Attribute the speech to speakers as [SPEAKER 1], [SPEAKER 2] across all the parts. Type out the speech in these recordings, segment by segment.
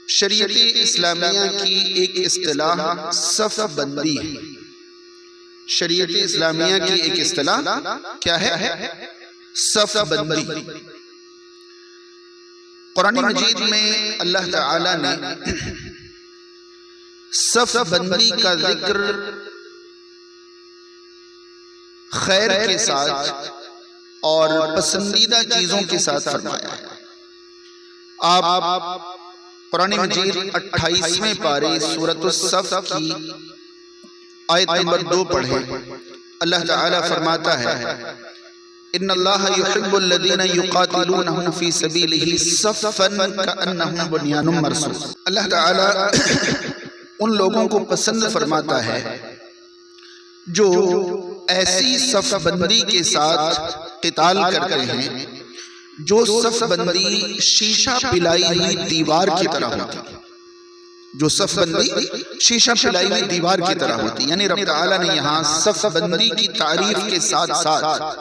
[SPEAKER 1] شریعت اسلامیہ کی ایک اصطلاح صف بندی ہے۔ شریعت اسلامیہ کی ایک اصطلاح کیا ہے؟ صف بندی۔ قرآن مجید میں اللہ تعالی نے صف بندی کا ذکر خیر کے ساتھ اور پسندیدہ چیزوں کے ساتھ فرمایا ہے۔ آپ قرآن مجید 28ویں پارے سورۃ الصف کی آیت نمبر 2 پڑھیں۔ اللہ تعالیٰ فرماتا ہے ان اللہ یحب الذین یقاتلونہ فی سبیلہ صفا کأنہم بنیان مرصوص۔ اللہ تعالیٰ ان لوگوں کو پسند فرماتا ہے جو ایسی صف بندی کے ساتھ قتال کرتے ہیں جو صف بندی شیشہ پلائی ہوئی دیوار کی طرح ہوتی ہے۔ جو صف بندی شیشہ پلائی ہوئی دیوار کی طرح ہوتی ہے، یعنی رب تعالیٰ نے یہاں صف بندی کی تعریف کے ساتھ ساتھ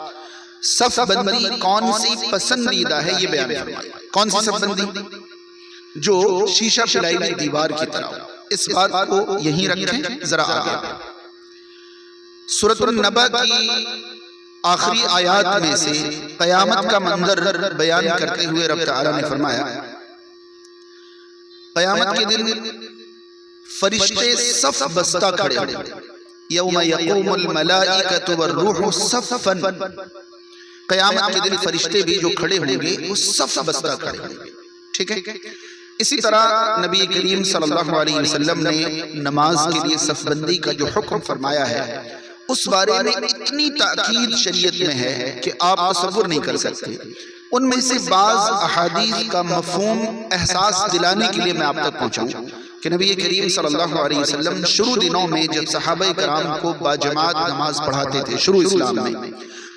[SPEAKER 1] صف بندی کون سی پسندیدہ ہے یہ بیان فرمایا۔ کون سی صف بندی؟ جو شیشہ پلائی ہوئی دیوار کی طرح ہو۔ اس بات کو یہیں رکھیں، ذرا آگے سورۃ النبأ کی آخری آیات میں سے قیامت کا منظر بیان کرتے ہوئے رب تعالیٰ نے فرمایا قیامت کے دن فرشتے صف بستہ کھڑے ہوں گے، یوم یقوم الملائکۃ والروح صفا۔ قیامت کے دن فرشتے بھی جو کھڑے ہوں گے وہ صف بستہ کھڑے ہوں گے، ٹھیک ہے۔ اسی طرح نبی کریم صلی اللہ علیہ وسلم نے نماز کے لیے صف بندی کا جو حکم فرمایا ہے اس بارے میں اتنی تاکید شریعت میں ہے کہ آپ تصور نہیں کر سکتے۔ ان میں سے بعض احادیث کا مفہوم احساس دلانے کے لیے میں آپ تک پہنچاؤں کہ نبی کریم صلی اللہ علیہ وسلم شروع دنوں میں جب صحابہ کرام کو باجماعت نماز پڑھاتے تھے شروع اسلام میں،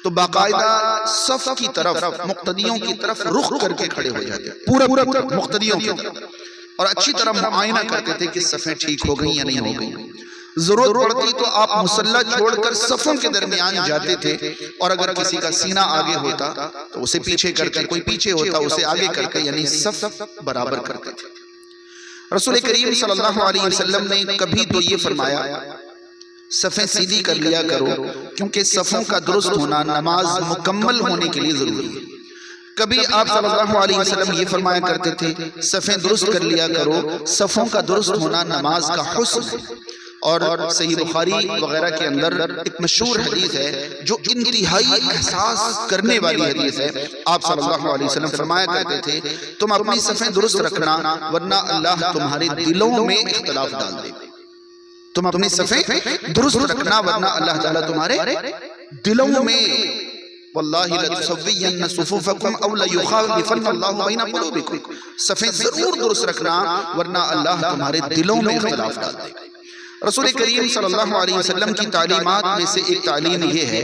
[SPEAKER 1] تو باقاعدہ صف کی طرف مقتدیوں کی طرف رخ کر کے کھڑے ہو جاتے، پورا مقتدیوں کی طرف، اور اچھی طرح معائنہ کرتے تھے کہ صفیں ٹھیک ہو گئیں یا نہیں ہو گئیں۔ ضرورت پڑتی تو آپ مصلی چھوڑ کر صفوں کے درمیان جاتے تھے، اور اگر کسی کا سینہ آگے ہوتا تو اسے پیچھے کرتے، کوئی پیچھے ہوتا اسے آگے کرتے، یعنی صف برابر کرتے تھے۔ رسول کریم صلی اللہ علیہ وسلم نے کبھی تو یہ فرمایا صفیں سیدھی کر لیا کرو کیونکہ صفوں کا درست ہونا نماز مکمل ہونے کے لیے ضروری ہے۔ کبھی آپ صلی اللہ علیہ وسلم یہ فرمایا کرتے تھے صفیں درست کر لیا کرو، صفوں کا درست ہونا نماز کا حسن ہے۔ اور صحیح بخاری وغیرہ کے اندر ایک مشہور حدیث ہے جو انتہائی احساس کرنے والی حدیث ہے۔ آپ صلی اللہ علیہ وسلم فرمایا کرتے تھے تم اپنی صفیں درست رکھنا ورنہ اللہ تمہارے دلوں میں اختلاف ڈال دے۔ تم اپنی صفیں درست رکھنا ورنہ اللہ تعالیٰ تمہارے دلوں میں واللہ لتسوین صفوفکم او لیخالفن اللہ بین قلوبکم، صفیں ضرور درست رکھنا ورنہ اللہ تمہارے دلوں میں اختلاف ڈال دے گا۔ رسول کریم صلی اللہ علیہ وسلم کی تعلیمات میں سے ایک تعلیم یہ ہے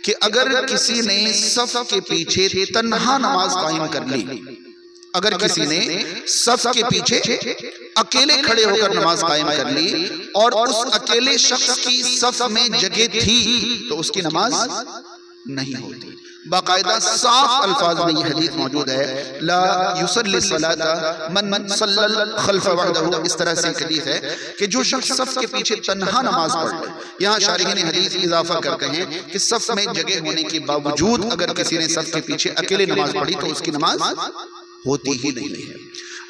[SPEAKER 1] کہ اگر کسی نے صف کے پیچھے تنہا نماز قائم کر لی، اگر کسی نے صف کے پیچھے اکیلے کھڑے ہو کر نماز قائم کر لی اور اس اکیلے شخص کی صف میں جگہ تھی تو اس کی نماز نہیں ہوتی۔ باقاعدہ صاف الفاظ میں یہ حدیث موجود ہے لا یصلی الصلاۃ من صلی خلف وحدہ، اس طرح سے حدیث ہے کہ جو شخص صف کے پیچھے تنہا نماز پڑھ لے۔ یہاں شارحین حدیث اضافہ کرتے ہیں کہ صف میں جگہ ہونے کے باوجود اگر کسی نے صف کے پیچھے اکیلے نماز پڑھی تو اس کی نماز ہوتی ہی نہیں ہے۔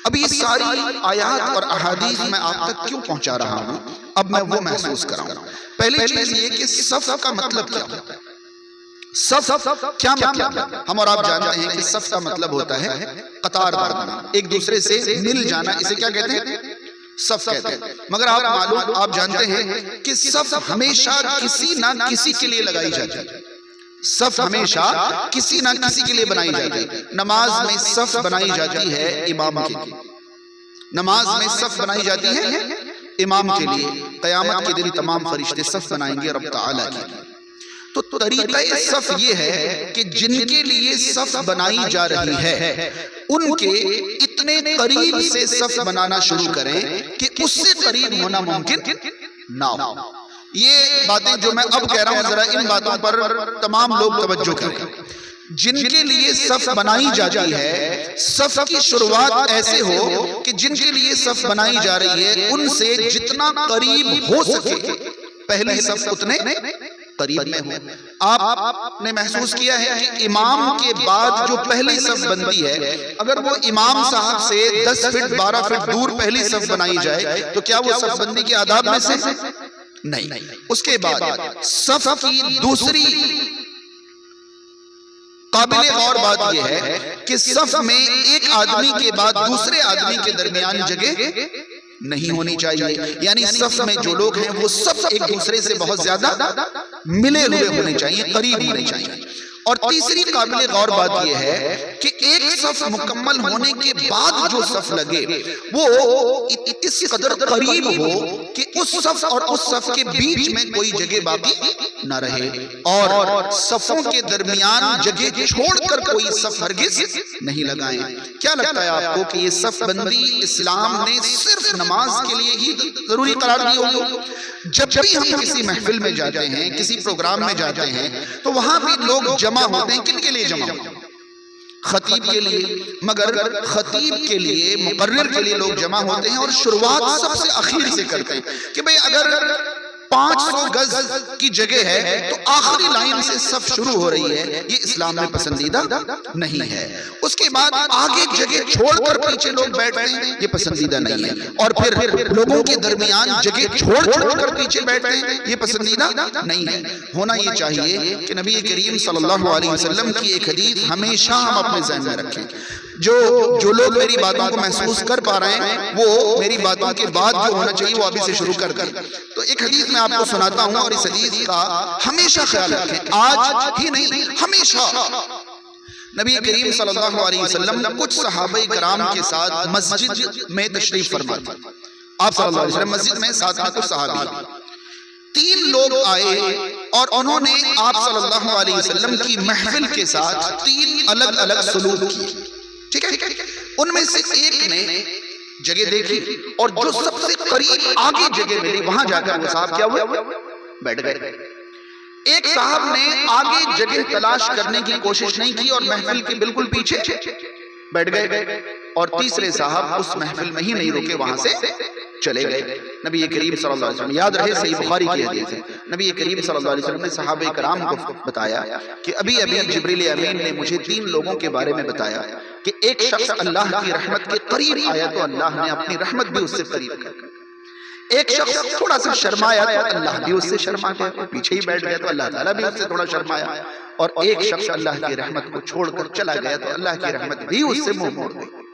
[SPEAKER 1] اب یہ ساری آیات اور احادیث میں آپ تک کیوں پہنچا رہا ہوں، اب میں وہ محسوس کراؤں۔ پہلی چیز یہ کہ صف کا مطلب کیا ہوتا ہے؟ صف کیا مطلب ہے؟ ہم اور آپ جانتے ہیں کہ صف کا مطلب ہوتا ہے قطار بندھنا، ایک دوسرے سے مل جانا، اسے کیا کہتے ہیں؟ صف کہتے ہیں۔ مگر آپ جانتے ہیں کہ صف ہمیشہ کسی نہ کسی کے لیے لگائی جاتی ہے۔ صف ہمیشہ کسی نہ کسی کے لیے بنائی جاتی ہے۔ نماز میں صف بنائی جاتی ہے امام کے لیے، نماز میں صف بنائی جاتی ہے امام کے لیے۔ قیامت کے دن تمام فرشتے صف بنائیں گے رب تعالیٰ کے لیے۔ تو طریقہ صف یہ ہے کہ جن کے لیے صف بنائی جا رہی ہے ان کے اتنے قریب سے صف بنانا شروع کریں کہ اس سے قریب ہونا ممکن نہ ہو۔ یہ باتیں جو میں اب کہہ رہا ہوں ذرا ان باتوں پر تمام لوگ توجہ کریں۔ جن کے لیے صف بنائی جاتی ہے، صف کی شروعات ایسے ہو کہ جن کے لیے صف بنائی جا رہی ہے ان سے جتنا قریب ہو سکے پہلی صف اتنے قریب میں ہو۔ آپ نے محسوس کیا ہے کہ امام کے بعد جو پہلی صف بنتی ہے، اگر وہ امام صاحب سے 10 فٹ 12 فٹ دور پہلی صف بنائی جائے تو کیا وہ صف بندی کے آداب میں سے نہیں؟ اس کے بعد صف کی دوسری قابل غور بات یہ ہے کہ صف میں ایک آدمی کے بعد دوسرے آدمی کے درمیان جگہ نہیں ہونی چاہیے، یعنی صف میں جو لوگ ہیں وہ سب ایک دوسرے سے بہت زیادہ ملے ہوئے ہونے چاہیے، قریب ہونے چاہیے۔ اور تیسری قابل غور بات یہ ہے کہ ایک صف مکمل ہونے کے بعد جو صف لگے وہ اس قدر قریب ہو کہ اس صف اور اس صف کے بیچ میں کوئی جگہ باقی نہ رہے، اور صفوں کے درمیان جگہ چھوڑ کر کوئی صف ہرگز نہیں لگائیں۔ کیا لگتا ہے آپ کو کہ یہ صف بندی اسلام نے صرف نماز کے لیے ہی ضروری قرار دی ہوگی؟ جب بھی ہم کسی محفل میں جاتے ہیں، کسی پروگرام میں جاتے ہیں، تو وہاں بھی لوگ جمع ہوتے ہیں۔ کن کے لیے جمع ہوتے ہیں؟ خطیب کے لیے، مگر خطیب کے لیے، مقرر کے لیے لوگ جمع ہوتے ہیں اور شروعات سب سے اخیر سے کرتے ہیں کہ بھئی اگر 500 گز کی جگہ ہے تو آخری لائن سے صف شروع ہو رہی ہے، یہ اسلام میں پسندیدہ نہیں ہے۔ اس کے بعد آگے جگہ چھوڑ کر پیچھے لوگ بیٹھتے ہیں، یہ پسندیدہ نہیں ہے۔ اور پھر لوگوں کے درمیان جگہ چھوڑ کر پیچھے بیٹھتے ہیں، یہ پسندیدہ نہیں ہے۔ ہونا یہ چاہیے کہ نبی کریم صلی اللہ علیہ وسلم کی ایک حدیث ہمیشہ ہم اپنے ذہن میں رکھیں۔ جو لوگ میری باتوں کو محسوس کر پا رہے ہیں وہ میری باتوں کے بعد جو ہونا چاہیے وہ ابھی سے شروع کر دیں۔ تو ایک حدیث میں آپ کو سناتا ہوں اور اس حدیث کا ہمیشہ خیال رکھیں، آج ہی نہیں ہمیشہ۔ نبی کریم صلی اللہ علیہ وسلم کچھ صحابہ کرام کے ساتھ مسجد میں تشریف فرما تھے۔ آپ صلی اللہ علیہ وسلم مسجد میں، ساتھ میں کچھ صحابی، 3 لوگ آئے اور انہوں نے آپ صلی اللہ علیہ وسلم کی محفل کے ساتھ 3 الگ الگ سلوک کیے، ٹھیک ہے؟ ان میں سے ایک نے جگہ دیکھی اور جو سب سے قریب آگے جگہ ملی وہاں جا کر وہ صاحب کیا ہوئے؟ بیٹھ گئے۔ ایک صاحب نے آگے جگہ تلاش کرنے کی کوشش نہیں کی اور محفل کے بالکل پیچھے بیٹھ گئے، اور تیسرے صاحب اس محفل میں ہی نہیں رکے، وہاں سے چلے گئے۔ نبی کریم صلی اللہ علیہ وسلم، یاد رہے صحیح بخاری کی حدیث ہے، نبی کریم صلی اللہ علیہ وسلم نے صحابہ کرام کو بتایا کہ ابھی جبریل امین نے مجھے 3 لوگوں کے بارے میں بتایا کہ ایک شخص اللہ کی رحمت کے قریب آیا تو اللہ نے اپنی رحمت بھی اس سے قریب کر، ایک شخص تھوڑا سا شرمایا تو اللہ بھی اس سے شرما گیا، پیچھے ہی بیٹھ گیا تو اللہ تعالیٰ بھی اس سے تھوڑا شرمایا، اور ایک شخص اللہ کی رحمت کو چھوڑ کر چلا گیا تو اللہ کی رحمت بھی اس سے منہ موڑ گئی۔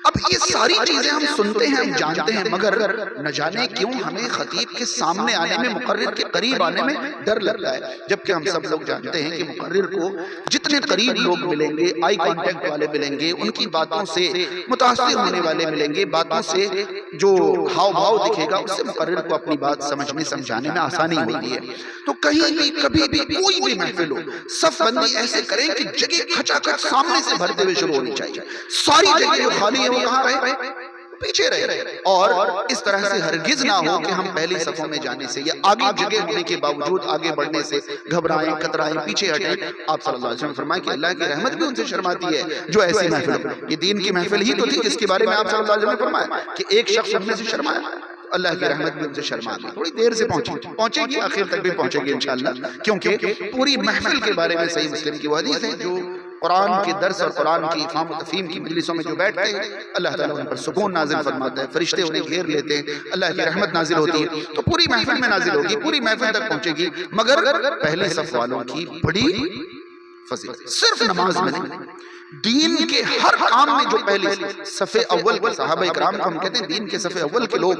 [SPEAKER 1] اب یہ ساری چیزیں ہم سنتے ہیں، ہم جانتے ہیں، مگر نہ جانے کیوں ہمیں خطیب کے سامنے آنے میں، مقرر کے قریب آنے میں ڈر لگتا ہے، جبکہ ہم سب لوگ جانتے ہیں کہ مقرر کو جتنے قریب لوگ ملیں گے، آئی کانٹیکٹ والے ملیں گے، ان کی باتوں سے متاثر ہونے والے ملیں گے، باتوں سے جو ہاؤ بھاؤ دکھے گا اس سے مقرر کو اپنی بات سمجھنے سمجھانے میں آسانی ہوتی ہے۔ تو کہیں بھی کبھی بھی کوئی بھی محفل ہو، صف بندی ایسے کریں کہ جگہ کھچا کھچ سامنے سے بھرتے ہوئے شروع ہونی چاہیے، ساری جگہ جو خالی ہے وہ کہاں رہے؟ پیچھے رہے، اور اس طرح سے ہرگز نہ ہو کہ ہم پہلی صفوں میں جانے سے یا آگے جگہ ہونے کے باوجود آگے بڑھنے سے گھبرائیں، کترائیں، پیچھے ہٹیں۔ آپ صلی اللہ علیہ وسلم فرمائے کہ اللہ کی رحمت بھی ان سے شرماتی ہے جو ایسی محفل ہو۔ یہ دین کی محفل ہی تو تھی جس کے بارے میں آپ صلی اللہ علیہ وسلم نے فرمایا کہ ایک شخص ان میں سے شرمایا، اللہ کی رحمت بھی ان سے شرما گئی۔ تھوڑی دیر سے پہنچے گی، آخر تک بھی پہنچے گی انشاءاللہ، کیونکہ پوری محفل کے بارے میں صحیح مسلم کی وہ حدیث ہے جو قرآن کے درس اور قرآن کی افہام و تفہیم کی مجلسوں میں جو بیٹھتے ہیں اللہ تعالیٰ ان پر سکون نازل فرماتا ہے، فرشتے انہیں گھیر لیتے ہیں، اللہ کی رحمت نازل ہوتی ہے، تو پوری محفل میں نازل ہوگی، پوری محفل تک پہنچے گی، مگر پہلے صف والوں کی بڑی فضیلت، صرف نماز میں نہیں، دین کے ہر کام میں جو پہلے صف اول کے صحابہ اکرام کو ہم کہتے ہیں دین کے صف اول کے لوگ،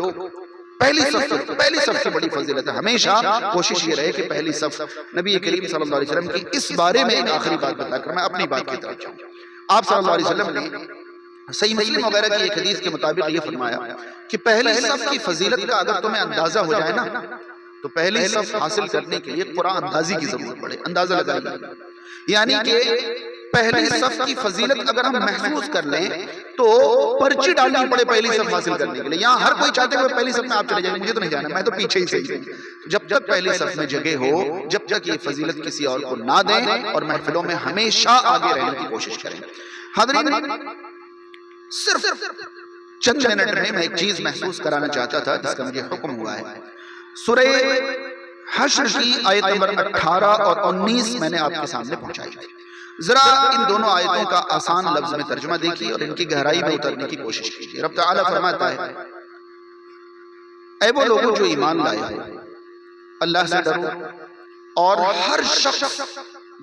[SPEAKER 1] پہلی صف کی بڑی فضیلت ہے۔ ہمیشہ کوشش یہ رہے کہ پہلی صف، نبی کریم صلی اللہ علیہ وسلم کی اس بارے میں ایک آخری بات بتا کر میں اپنی بات کی طرف جاؤں۔ آپ صلی اللہ علیہ وسلم نے صحیح مسلم وغیرہ کی ایک حدیث کے مطابق یہ فرمایا کہ پہلی صف کی فضیلت کا اگر تمہیں اندازہ ہو جائے نا تو پہلی صف حاصل کرنے کے لیے قرآن اندازی کی ضرورت پڑے، اندازہ لگائیے، یعنی کہ پہلی صف کی فضیلت اگر ہم محسوس کر لیں تو پرچی ڈالنی پڑے پہلی صف حاصل کرنے کے لیے. یہاں ہر کوئی چاہتے ہیں پہلی صف میں آپ چلے جائیں, مجھے تو نہیں جانا, میں تو پیچھے ہی صحیح ہوں. جب تک پہلی صف میں جگہ ہو, جب تک یہ فضیلت کسی اور کو نہ دیں, اور محفلوں میں ہمیشہ آگے رہنے کی کوشش کریں. حاضرین, صرف چند منٹ میں ایک چیز محسوس کرانا چاہتا تھا جس کا مجھے حکم ہوا ہے. سورہ حشر کی آیت نمبر 18 اور 19 میں نے آپ کے سامنے پہنچائی تھی. ذرا ان دونوں آیتوں کا آسان لفظ میں ترجمہ دیکھیے اور ان کی گہرائی میں اترنے کی کوشش کیجیے. رب تعالیٰ فرماتا ہے, اے وہ لوگوں جو ایمان لائے ہو, اللہ سے ڈرو اور ہر شخص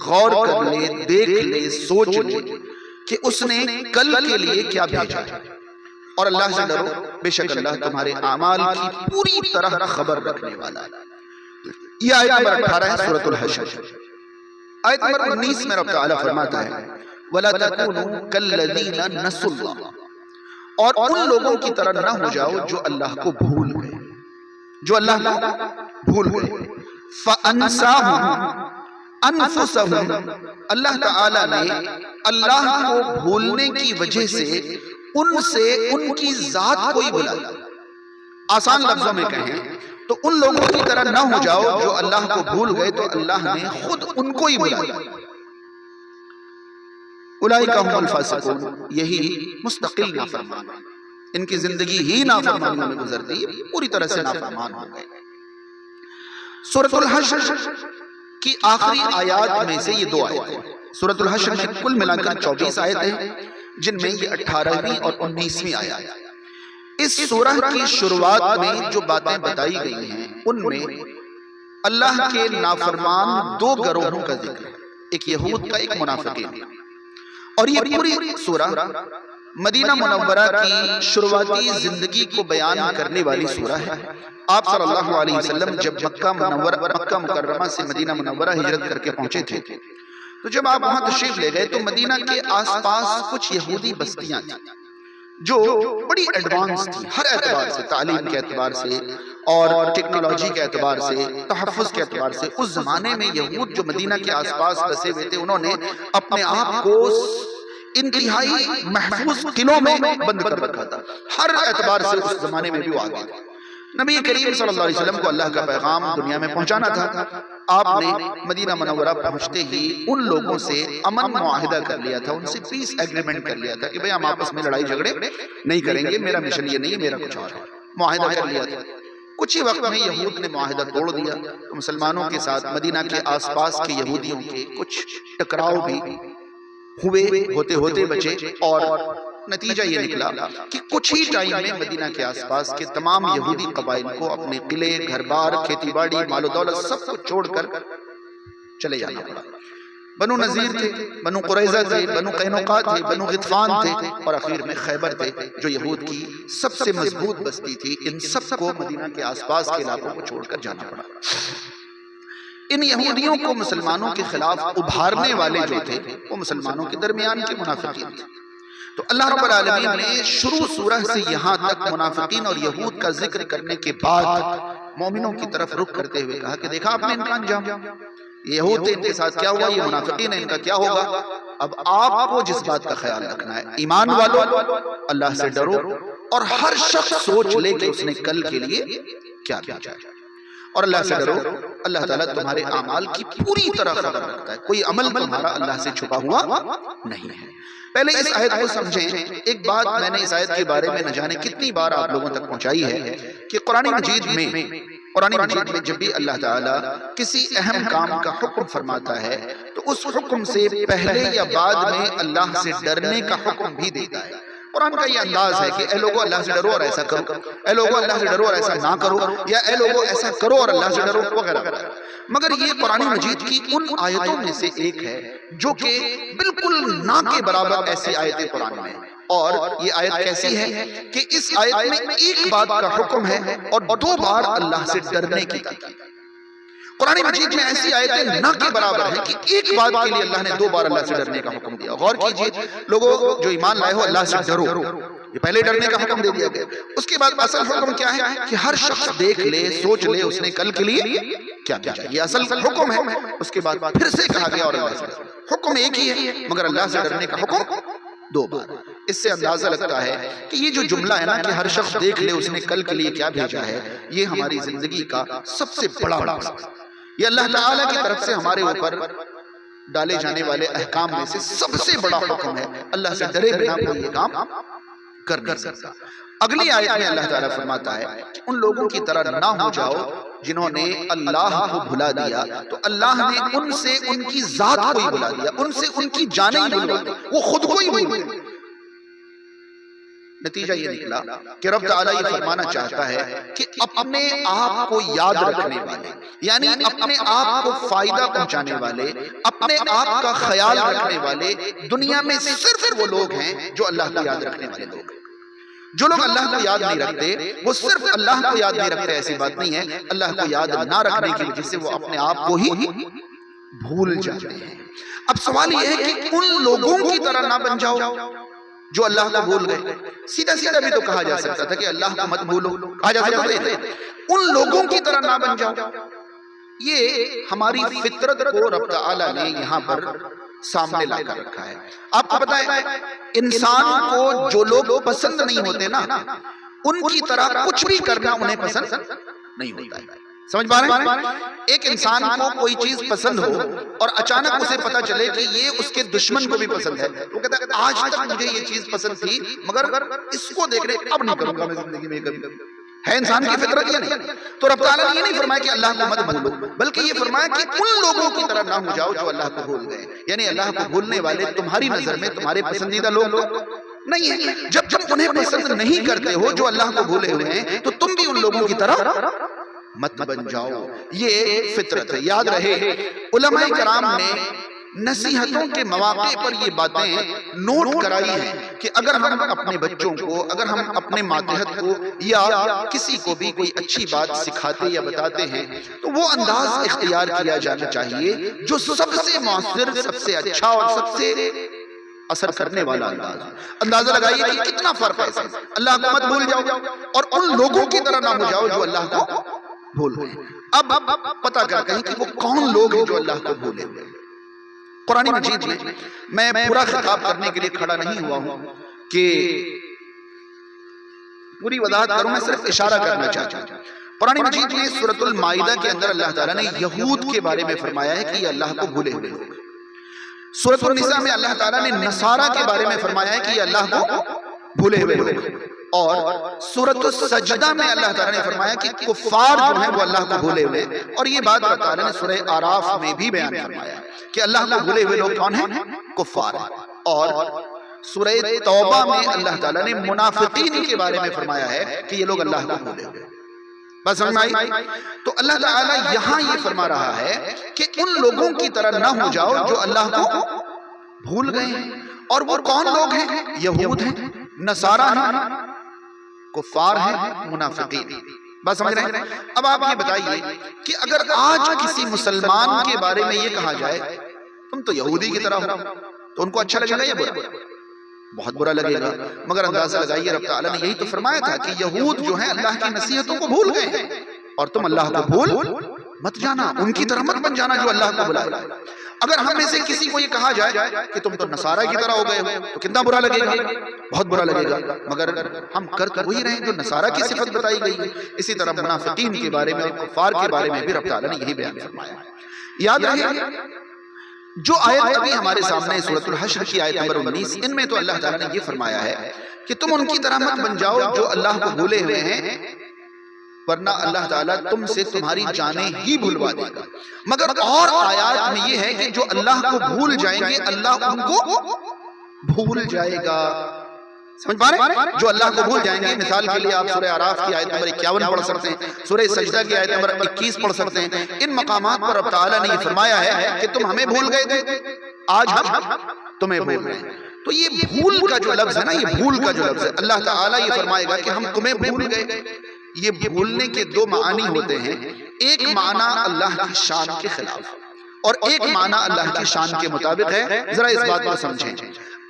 [SPEAKER 1] غور کر لے, دیکھ لے, سوچ لے کہ اس نے کل کے لیے کیا بھیجا ہے, اور اللہ سے ڈرو, بے شک اللہ تمہارے اعمال کی پوری طرح خبر رکھنے والا ہے. یہ آیت نمبر 18 ہے سورۃ الحشر. آیت نمبر 19 میں رب تعالیٰ فرماتا ہے, وَلَا تَكُونُوا كَالَّذِينَ نَسُوا اللَّهَ, اور ان لوگوں کی طرح نہ ہو جاؤ جو اللہ کو بھول گئے, جو اللہ کو بھول گئے. فَأَنْسَاهُمْ أَنفُسَهُمْ, اللہ تعالیٰ نے اللہ کو بھولنے کی وجہ سے ان سے ان کی ذات کو ہی بھلا دیا. آسان لفظوں میں کہیں تو ان لوگوں کی طرح نہ ہو جاؤ جو اللہ کو بھول گئے تو اللہ نے خود ان کو ہی بھلا دیا. اولئک هم الفاسقون, یہی مستقل نافرمان, ان کی زندگی ہی نافرمانیوں میں گزرتی ہے, پوری طرح سے نافرمان ہو گئے. سورۃ الحشر کی آخری آیات میں سے یہ دو آیتیں ہیں. سورۃ الحشر میں کل ملا کر 24 آیتیں ہیں, جن میں یہ 18ویں اور 19ویں آیات. اس سورہ کی شروعات میں جو باتیں بتائی گئی ہیں ان میں اللہ کے نافرمان دو گروہوں کا ذکر ہے, ایک یہود کا, ایک منافقین. اور یہ پوری سورہ مدینہ منورہ کی شروعاتی زندگی کو بیان کرنے والی سورہ ہے. آپ صلی اللہ علیہ وسلم جب مکہ مکرمہ سے مدینہ منورہ ہجرت کر کے پہنچے تھے, تو جب آپ وہاں تشریف لے گئے تو مدینہ کے آس پاس کچھ یہودی بستیاں تھیں جو بڑی ایڈوانس تھی, ہر اعتبار سے, تعلیم کے اعتبار سے اور ٹیکنالوجی کے اعتبار سے, تحفظ کے اعتبار سے. اس زمانے میں یہود جو مدینہ کے آس پاس بسے ہوئے تھے, انہوں نے اپنے آپ کو انتہائی محفوظ قلعوں میں بند کر رکھا تھا. ہر اعتبار سے اس زمانے میں بھی وہ آگے تھے. نبی کریم صلی اللہ علیہ وسلم کو اللہ کا پیغام دنیا میں پہنچانا تھا. آپ نے مدینہ منورہ پہنچتے ہی ان لوگوں سے امن معاہدہ کر لیا تھا, ان سے پیس ایگریمنٹ کر لیا تھا کہ بھئی ہم آپس میں لڑائی جھگڑے نہیں کریں گے, میرا مشن یہ نہیں ہے, میرا کچھ اور ہے. معاہدہ کر لیا تھا. کچھ ہی وقت میں یہود نے معاہدہ توڑ دیا, تو مسلمانوں کے ساتھ مدینہ کے آس پاس کے یہودیوں کے کچھ ٹکراؤ بھی ہوئے, ہوتے ہوتے بچے, اور نتیجہ یہ نکلا کہ کچھ ہی ٹائم میں مدینہ کے آس پاس کے تمام یہودی قبائل کو اپنے قلعے, گھر بار, کھیتی باڑی, مال و دولت سب کو چھوڑ کر چلے جانا پڑا. بنو نذیر تھے, بنو قریظہ تھے, بنو قینقاع تھے, بنو غطفان تھے, اور اخیر میں خیبر تھے جو یہود کی سب سے مضبوط بستی تھی. ان سب کو مدینہ کے آس پاس کے علاقوں کو چھوڑ کر جانا پڑا. ان یہودیوں کو مسلمانوں کے خلاف ابھارنے والے جو تھے وہ مسلمانوں کے درمیان کے منافقین تھے. تو اللہ رب العالمین نے شروع سورہ سے یہاں تک منافقین اور یہود کا ذکر کرنے کے بعد مومنوں کی طرف رخ کرتے ہوئے کہا کہ دیکھا آپ نے ان کا انجام, یہ یہود تھے, ان کے ساتھ کیا ہوا, یہ منافقین ہیں, ان کا کیا ہوگا. اب آپ کو جس بات کا خیال رکھنا ہے, ایمان والو اللہ سے ڈرو, اور ہر شخص سوچ لے کہ اس نے کل کے لیے کیا بھیجا ہے, اور اللہ سے ڈرو. اللہ تعالیٰ تمہارے اعمال کی پوری طرح خبر رکھتا ہے, کوئی عمل تمہارا اللہ سے چھپا ہوا نہیں ہے. پہلے اس آیت کو سمجھیں. ایک بات میں نے اس آیت کے بارے میں نہ جانے کتنی بار آپ لوگوں تک پہنچائی ہے کہ قرآن مجید میں جب بھی اللہ تعالیٰ کسی اہم کام کا حکم فرماتا ہے تو اس حکم سے پہلے یا بعد میں اللہ سے ڈرنے کا حکم بھی دیتا ہے. قرآن کا یہ انداز ہے کہ اے لوگو اللہ سے ڈرو اور ایسا کرو, اے لوگو اللہ سے ڈرو اور ایسا نہ کرو, یا اے لوگو ایسا کرو اور اللہ سے ڈرو وغیرہ وغیرہ. مگر یہ قرآن مجید کی ان آیتوں میں سے ایک ہے جو کہ بالکل نہ کے برابر ایسی آیتیں قرآن میں ہیں. اور یہ آیت کیسی ہے کہ اس آیت میں ایک بات کا حکم ہے اور 2 بار اللہ سے ڈرنے کی تاکید. قرآن مجید میں ایسی آیتیں نہ کے برابر ہیں کہ ایک بات کے لیے اللہ نے 2 بار اللہ سے ڈرنے کا حکم دیا. غور کیجئے لوگوں جو ایمان لائے ہو, اللہ سے ڈرو, یہ پہلے ڈرنے کا حکم دے دیا گیا. اس کے بعد اصل حکم کیا ہے کہ ہر شخص دیکھ لے سوچ لے اس نے کل کے لیے کیا کیا. یہ اصل حکم ہے. اس کے بعد پھر سے کہا گیا اور اللہ سے حکم ایک ہی ہے مگر اللہ سے ڈرنے کا حکم دو بار. اس سے اندازہ لگتا ہے کہ یہ جو جملہ ہے نا کہ ہر شخص دیکھ لے اس نے کل کے لیے کیا بھیجا ہے، یہ ہماری زندگی کا سب سے بڑا مقصد ہے. یہ اللہ تعالیٰ کی طرف سے ہمارے اوپر ڈالے جانے والے احکام میں سے سب سے بڑا حکم ہے. اللہ سے ڈرے بنا کوئی یہ کام کر نہیں سکتا. اگلی آیت میں اللہ تعالیٰ فرماتا ہے کہ ان لوگوں کی طرح نہ ہو جاؤ جنہوں نے اللہ کو بھلا دیا تو اللہ نے ان سے ان کی ذات کو ہی بھلا دیا، ان سے ان کی جانیں ہی بھلا دی، وہ خود کو ہی بھول گئے. نتیجہ یہ نکلا کہ رب تعالیٰ یہ فرمانا چاہتا ہے کہ اپنے آپ کو یاد رکھنے والے، یعنی اپنے آپ کو فائدہ پہنچانے والے، اپنے آپ کا خیال رکھنے والے دنیا میں صرف وہ لوگ ہیں جو اللہ کو یاد رکھنے والے لوگ ہیں. جو لوگ اللہ کو یاد نہیں رکھتے وہ صرف اللہ کو یاد نہیں رکھتے ایسی بات نہیں ہے، اللہ کو یاد نہ رکھنے کی وجہ سے وہ اپنے آپ کو ہی بھول جاتے ہیں. اب سوال یہ ہے کہ ان لوگوں کی طرح نہ بن جاؤ جو اللہ کو بھول گئے. سیدھا سیدھا بھی تو کہا جا سکتا تھا کہ اللہ کو مت بھولو، کہا جا سکتا تھا ان لوگوں کی طرح نہ بن جاؤ. یہ ہماری فطرت کو رب تعالیٰ نے یہاں پر سامنے لا کر رکھا ہے. آپ کو پتہ ہے انسان کو جو لوگ پسند نہیں ہوتے نا ان کی طرح کچھ بھی کرنا انہیں پسند نہیں ہوتا ہے. سمجھ پا رہے ہیں؟ ایک انسان کو کوئی چیز پسند ہو اور اچانک اسے پتا چلے کہ یہ اس کے دشمن کو بھی پسند ہے، وہ کہتا ہے آج تک مجھے یہ چیز پسند تھی مگر اس کو دیکھ رہے اب نہیں کروں گا میں زندگی میں کبھی. ہے انسان کی فطرت یا نہیں؟ تو رب تعالیٰ نے یہ نہیں فرمایا کہ اللہ کو مت بھولو، بلکہ یہ فرمایا کہ ان لوگوں کی طرح نہ ہو جاؤ جو اللہ کو بھول گئے. یعنی اللہ کو بھولنے والے تمہاری نظر میں تمہارے پسندیدہ لوگ نہیں ہیں. جب انہیں پسند نہیں کرتے ہو جو اللہ کو بھولے ہوئے ہیں تو تم بھی ان لوگوں کی طرح مت بن جاؤ. یہ فطرت ہے. یاد رہے علماء کرام نے نصیحتوں کے مواقع پر یہ باتیں نوٹ کرائی ہیں کہ اگر ہم اپنے بچوں کو، اگر ہم اپنے ماتحت کو یا کسی کو بھی کوئی اچھی بات سکھاتے یا بتاتے ہیں تو وہ انداز اختیار کیا جانا چاہیے جو سب سے مؤثر، سب سے اچھا اور سب سے اثر کرنے والا انداز. اندازہ لگائیے کہ کتنا فرق ہے. اللہ کو مت بھول جاؤ اور ان لوگوں کی طرح نہ ہو جاؤ جو اللہ کو بھول گئے. اب پتہ کرتے ہیں کہ وہ کون لوگ ہیں جو اللہ کو بھولے ہوئے. قرآن مجید میں پورا خطاب کرنے کے لیے کھڑا نہیں ہوا ہوں کہ پوری وضاحت کروں، میں صرف اشارہ کرنا چاہتا ہوں. قرآن مجید میں سورۃ المائدہ کے اندر اللہ تعالیٰ نے یہود کے بارے میں فرمایا ہے کہ یہ اللہ کو بھولے ہوئے لوگ. سورۃ النساء میں اللہ تعالیٰ نے نصارہ کے بارے میں فرمایا ہے کہ یہ اللہ کو بھولے ہوئے لوگ. اور سورۃ السجدہ میں اللہ تعالیٰ نے فرمایا کہ کفار جو ہیں وہ اللہ کو بھولے ہوئے. اور یہ بات اللہ تعالیٰ نے سورہ اعراف میں بھی بیان فرمایا کہ اللہ کو بھولے ہوئے لوگ کون ہیں؟ کفار ہیں. اور سورہ توبہ میں اللہ تعالیٰ نے منافقین کے بارے میں فرمایا ہے کہ یہ لوگ اللہ کو بھولے ہوئے. بس سمجھ میں آئی؟ تو اللہ تعالیٰ یہاں یہ فرما رہا ہے کہ ان لوگوں کی طرح نہ ہو جاؤ جو اللہ کو بھول گئے ہیں. اور وہ کون لوگ ہیں؟ یہود ہیں، نصارہ ہیں، کفار ہیں، منافقین. بات سمجھ رہے ہیں؟ اب آپ یہ بتائیے کہ اگر آج کسی مسلمان کے بارے میں یہ کہا جائے تم تو یہودی کی طرح ہو تو ان کو اچھا لگے گا یا برا؟ بہت برا لگے گا. مگر اندازہ لگائیے رب تعالیٰ نے یہی تو فرمایا تھا کہ یہود جو ہیں اللہ کی نصیحتوں کو بھول گئے ہیں اور تم اللہ کو بھول مت جانا، ان کی طرح مت بن جانا جو اللہ کو بھلا. اگر ہم میں سے کسی کو یہ کہا جائے کہ تم تو نصارہ کی طرح ہو گئے ہو تو کتنا برا لگے گا؟ بہت برا لگے گا. مگر ہم کر وہی رہے جو نصارہ کی صفت بتائی گئی ہے. اسی طرح منافقین کے بارے میں اور کفار کے بارے میں بھی رب تعالیٰ نے یہی بیان فرمایا. یاد رہے جو آیت ابھی ہمارے سامنے سورۃ الحشر کی آیت نمبر 19، ان میں تو اللہ تعالیٰ نے یہ فرمایا ہے کہ تم ان کی طرح مت بن جاؤ جو اللہ کو بھولے ہوئے ہیں ورنہ اللہ تعالیٰ تم سے تمہاری جانیں ہی بھولوا دے گا. مگر اور آیات میں یہ ہے کہ جو اللہ کو بھول جائیں گے اللہ ان کو بھول جائے گا. سمجھ پا رہے ہیں؟ جو اللہ کو بھول جائیں گے، مثال کے لیے آپ سورہ اعراف کی آیت نمبر 51 پڑھ سکتے ہیں، سورہ سجدہ کی آیت نمبر 21 پڑھ سکتے ہیں. ان مقامات پر رب تعالیٰ نے یہ فرمایا ہے کہ تم ہمیں بھول گئے تھے، آج ہم تمہیں بھول رہے ہیں. تو یہ بھول کا جو لفظ ہے نا، یہ بھول کا جو لفظ ہے، اللہ تعالیٰ یہ فرمائے گا کہ ہم تمہیں بھول گئے. یہ بھولنے کے دو معنی ہوتے ہیں. ایک معنی اللہ کی شان کے خلاف اور ایک معنی اللہ کی شان کے مطابق ہے. ذرا اس بات کو سمجھیں.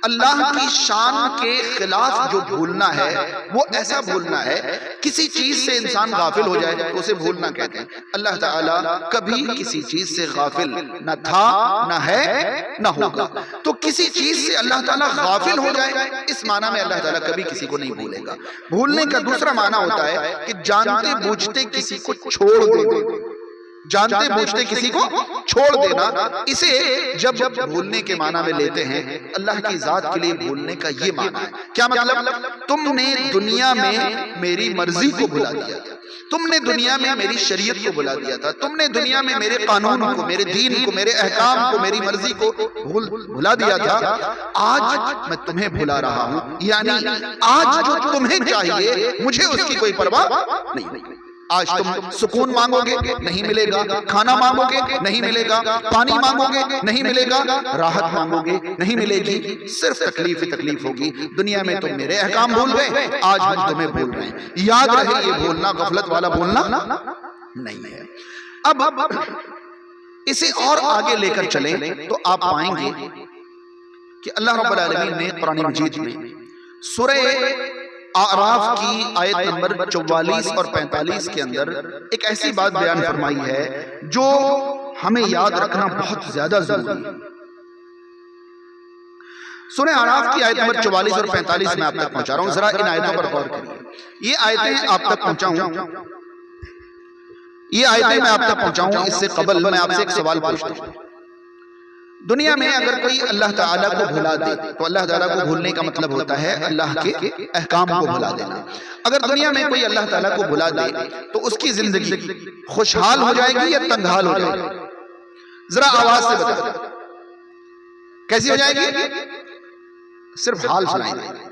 [SPEAKER 1] اللہ کی شان کے خلاف جو بھولنا ہے وہ ایسا بھولنا ہے، کسی چیز سے انسان غافل ہو جائے تو اسے بھولنا کہتے ہیں۔ اللہ تعالیٰ کبھی کسی چیز سے غافل نہ تھا، نہ ہے، نہ ہوگا۔ تو کسی چیز سے اللہ تعالیٰ غافل ہو جائے، اس معنی میں اللہ تعالیٰ کبھی کسی کو نہیں بھولے گا۔ بھولنے کا دوسرا معنی ہوتا ہے کہ جانتے بوجھتے کسی کو چھوڑ دینا، جانتے بوجھتے کسی کو چھوڑ دینا، اسے جب بھولنے کے معنی میں لیتے ہیں اللہ کی ذات کے لیے بھولنے کا یہ معنی ہے۔ کیا مطلب؟ تم نے دنیا میں میری مرضی کو بھلا دیا تھا، تم نے دنیا میں میری شریعت کو بھلا دیا تھا، تم نے دنیا میں میرے قانون کو، میرے دین کو، میرے احکام کو، میری مرضی کو بھلا دیا تھا۔ آج میں تمہیں بھلا رہا ہوں، یعنی آج جو تمہیں چاہیے مجھے اس کی کوئی پرواہ نہیں۔ آج تم سکون مانگو گے نہیں ملے گا، کھانا مانگو گے نہیں ملے گا، پانی مانگو گے نہیں ملے گا، راحت مانگو گے نہیں ملے گی، صرف تکلیف ہی تکلیف ہوگی۔ دنیا میں تم میرے احکام بھول گئے، آج ہم تمہیں بھول رہے ہیں۔ یاد رہے یہ بھولنا غفلت والا بھولنا نہیں ہے۔ اب اسے اور آگے لے کر چلیں تو آپ پائیں گے کہ اللہ رب العالمین نے قرآن مجید میں سورہ اعراف کی آیت نمبر 44 اور 45 کے اندر ایک ایسی بات بیان فرمائی ہے جو ہمیں یاد رکھنا بہت زیادہ ضروری ہے۔ سورہ اعراف کی آیت نمبر 44 اور 45 میں آپ تک پہنچا رہا ہوں، ذرا ان آیتوں پر غور کریے۔ یہ آیتیں آپ تک پہنچاؤں، یہ آیتیں میں آپ تک پہنچاؤں اس سے قبل میں آپ سے ایک سوال پوچھتا ہوں۔ دنیا میں اگر کوئی اللہ تعالیٰ کو بھلا دے تو اللہ تعالیٰ کو بھولنے کا مطلب ہوتا ہے اللہ کے احکام کو بھلا دینا۔ اگر دنیا میں کوئی اللہ تعالیٰ کو بھلا دے تو اس کی زندگی خوشحال ہو جائے گی یا تنگحال ہو جائے گی؟ ذرا آواز سے بتا، کیسی ہو جائے گی؟ صرف حال سنائیں گے،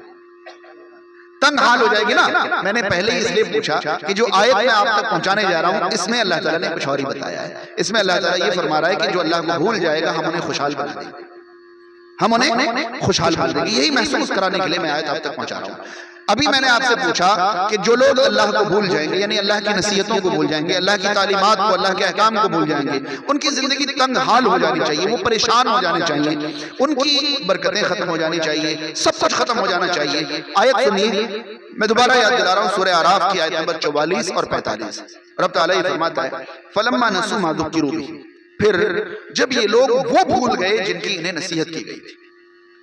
[SPEAKER 1] تنگ حال ہو جائے گی نا۔ میں نے پہلے اس لیے پوچھا کہ جو آیت میں آپ تک پہنچانے جا رہا ہوں اس میں اللہ تعالیٰ نے کچھ اور ہی بتایا ہے۔ اس میں اللہ تعالیٰ یہ فرما رہا ہے کہ جو اللہ کو بھول جائے گا ہم انہیں خوشحال بنا دیں گے، ہم انہیں خوشحال بنا دیں گے۔ یہی محسوس کرانے کے لیے میں آیت آپ تک پہنچا رہا ہوں۔ ابھی میں نے آپ سے پوچھا کہ جو لوگ اللہ کو بھول جائیں گے، یعنی اللہ کی نصیحتوں کو بھول جائیں گے، اللہ کی تعلیمات کو، اللہ کے احکام کو بھول جائیں گے، ان کی زندگی تنگ حال ہو جانی چاہیے، وہ پریشان ہو جانے چاہیے، ان کی برکتیں ختم ہو جانی چاہیے، سب کچھ ختم ہو جانا چاہیے۔ آیت سنیے، میں دوبارہ یاد دلا رہا ہوں، سورہ اعراف کی آیت نمبر 44 اور 45۔ رب تعالیٰ یہ فرماتا ہے فَلَمَّا نَسُوا مَا ذُكِّرُوا بِهِ، پھر جب یہ لوگ وہ بھول گئے جن کی انہیں نصیحت کی گئی تھی۔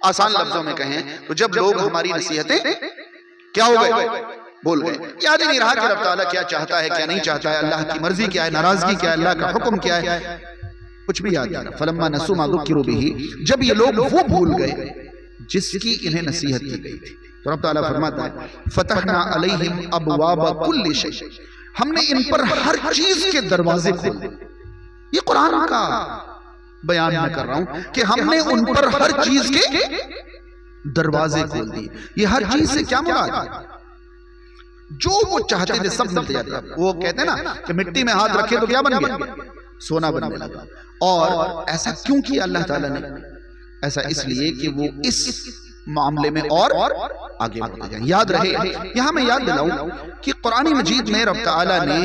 [SPEAKER 1] آسان لفظوں میں کہیں تو جب لوگ ہماری نصیحتیں کیا ہو گئے؟ بول گئے، یاد ہی نہیں رہا کہ رب تعالیٰ کیا چاہتا ہے کیا نہیں چاہتا ہے، اللہ کی مرضی کیا ہے، ناراضگی کیا ہے، اللہ کا حکم کیا ہے، کچھ بھی یاد نہیں رہا۔ فَلَمَّا نَسُوا مَا ذُكِّرُوا بِهِ، جب یہ لوگ وہ بھول گئے جس کی انہیں نصیحت کی گئی تھی تو رب تعالیٰ فرماتا ہے فَتَحْنَا عَلَيْهِمْ أَبْوَابَ كُلِّ شَيْءٍ، ہم نے ان پر ہر چیز کے دروازے کھول دیے۔ یہ قرآن کا بیان میں کر رہا ہوں کہ ہم نے ان پر ہر چیز کے دروازے کھول دیے۔ یہ ہر چیز سے کیا مراد ہے؟ جو وہ چاہتے تھے سب ملتے جاتے ہیں۔ وہ کہتے ہیں نا کہ مٹی میں ہاتھ رکھے تو کیا بن گیا؟ سونا بننے لگا۔ اور ایسا کیوں کیا اللہ تعالیٰ نے؟ ایسا اس لیے کہ وہ اس معاملے میں اور آگے بڑھتے جائیں۔ یاد رہے، یہاں میں یاد دلاؤں کہ قرآن مجید میں رب تعالیٰ نے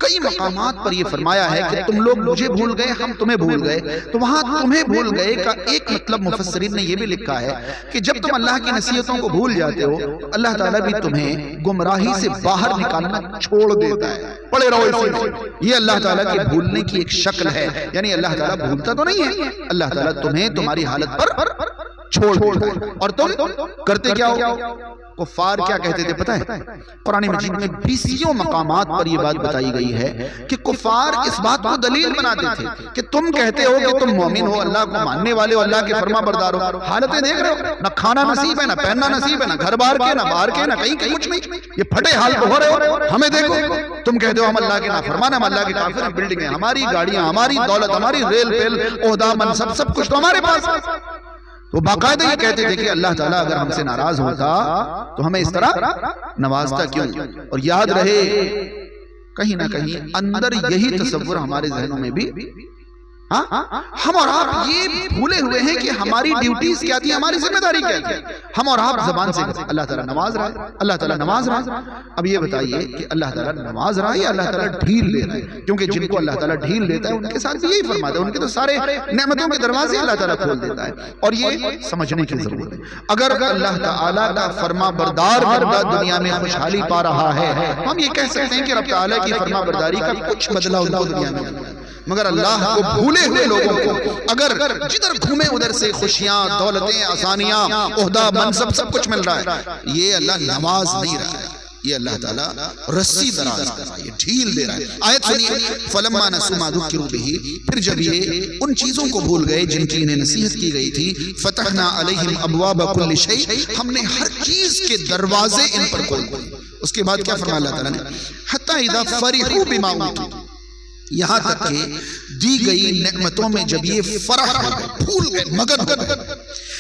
[SPEAKER 1] کئی مقامات پر یہ فرمایا ہے کہ تم لوگ مجھے بھول گئے، ہم تمہیں بھول گئے۔ تو وہاں تمہیں بھول گئے کا ایک مطلب مفسرین نے یہ بھی لکھا ہے کہ جب تم اللہ کی نصیحتوں کو بھول جاتے ہو تو اللہ تعالیٰ بھی تمہیں گمراہی سے باہر نکالنا چھوڑ دیتا ہے۔ پڑے رہو اسی میں، یہ اللہ تعالیٰ کے بھولنے کی ایک شکل ہے، یعنی اللہ تعالیٰ بھولتا تو نہیں ہے، اللہ تعالیٰ تمہیں تمہاری حالت پر چھوڑ دیتا ہے۔ اور تم کرتے کیا ہو؟ کفار کیا کہتے تھے پتہ ہے؟ قرآن مجید میں 20 مقامات پر یہ بات بتائی گئی ہے کہ کفار اس بات کو دلیل بناتے تھے کہ تم کہتے ہو کہ تم مومن ہو، اللہ کو ماننے والے ہو، اللہ کے فرما بردار ہو، حالتیں دیکھ رہے ہو، نہ کھانا نصیب ہے، نہ پہننا نصیب ہے، نہ گھر بار کے، نہ باہر کے، نہ کہیں کچھ نہیں، یہ پھٹے حال کو ہو رہے ہو، ہمیں دیکھو، تم کہتے ہو ہم اللہ کے نافرمان، ہم اللہ کے کافر ہیں، بلڈنگیں ہماری، گاڑیاں ہماری، دولت ہماری، ریل پیل، عہدہ منصب، سب کچھ تو ہمارے پاس۔ تو باقاعدہ یہ کہتے تھے کہ اللہ تعالیٰ اگر ہم سے ناراض ہوتا تو ہمیں اس طرح نوازتا کیوں؟ اور یاد رہے کہیں نہ کہیں اندر یہی تصور ہمارے ذہنوں میں بھی ہم اور آپ یہ بھولے ہوئے ہیں کہ ہماری ڈیوٹیز کیا تھی، ہماری ذمہ داری کیا تھی. ہم اور آپ زبان سے اللہ تعالیٰ نواز رہا ہے، اللہ تعالیٰ نواز رہا ہے. اب یہ بتائیے کہ اللہ تعالیٰ نواز رہا ہے یا اللہ تعالیٰ ڈھیل لے رہا ہے؟ کیونکہ جن کو اللہ تعالیٰ ڈھیل دیتا ہے ان کے ساتھ بھی یہی فرماتا ہے، ان کے تو سارے نعمتوں کے دروازے اللہ تعالیٰ کھول دیتا ہے. اور یہ سمجھنے کی ضرورت ہے. اگر اللہ تعالیٰ کا فرما بردار بندہ دنیا میں خوشحالی پا رہا ہے، ہم یہ کہہ سکتے ہیں کہ رب تعالیٰ کی فرما برداری کا کچھ بدلہ ان کو دنیا میں ملا. مگر اللہ کو بھولے ہوئے لوگوں کو اگر جدھر گھومے ادھر سے خوشیاں، دولتیں، آسانیاں، عہدہ، منصب سب کچھ مل رہا ہے، یہ اللہ نواز نہیں رہا ہے، یہ اللہ تعالیٰ رسی دراز کر رہا ہے، یہ ڈھیل دے رہا ہے. آیت سنیے، فَلَمَّا نَسُوا مَا ذُكِّرُوا بِهِ، پھر جب یہ ان چیزوں کو بھول گئے جن کی انہیں نصیحت کی گئی تھی، فَتَحْنَا عَلَيْهِمْ أَبْوَابَ كُلِّ شَيْءٍ، ہم نے ہر چیز کے دروازے ان پر کھول دیے. اس کے بعد کیا فرمایا اللہ تعالیٰ نے؟ حَتَّى إِذَا فَرِحُوا بِمَا أُوتُوا، یہاں تک کہ دی گئی نعمتوں میں جب یہ فرح ہو گئے، پھول گئے، مگن ہو گئے،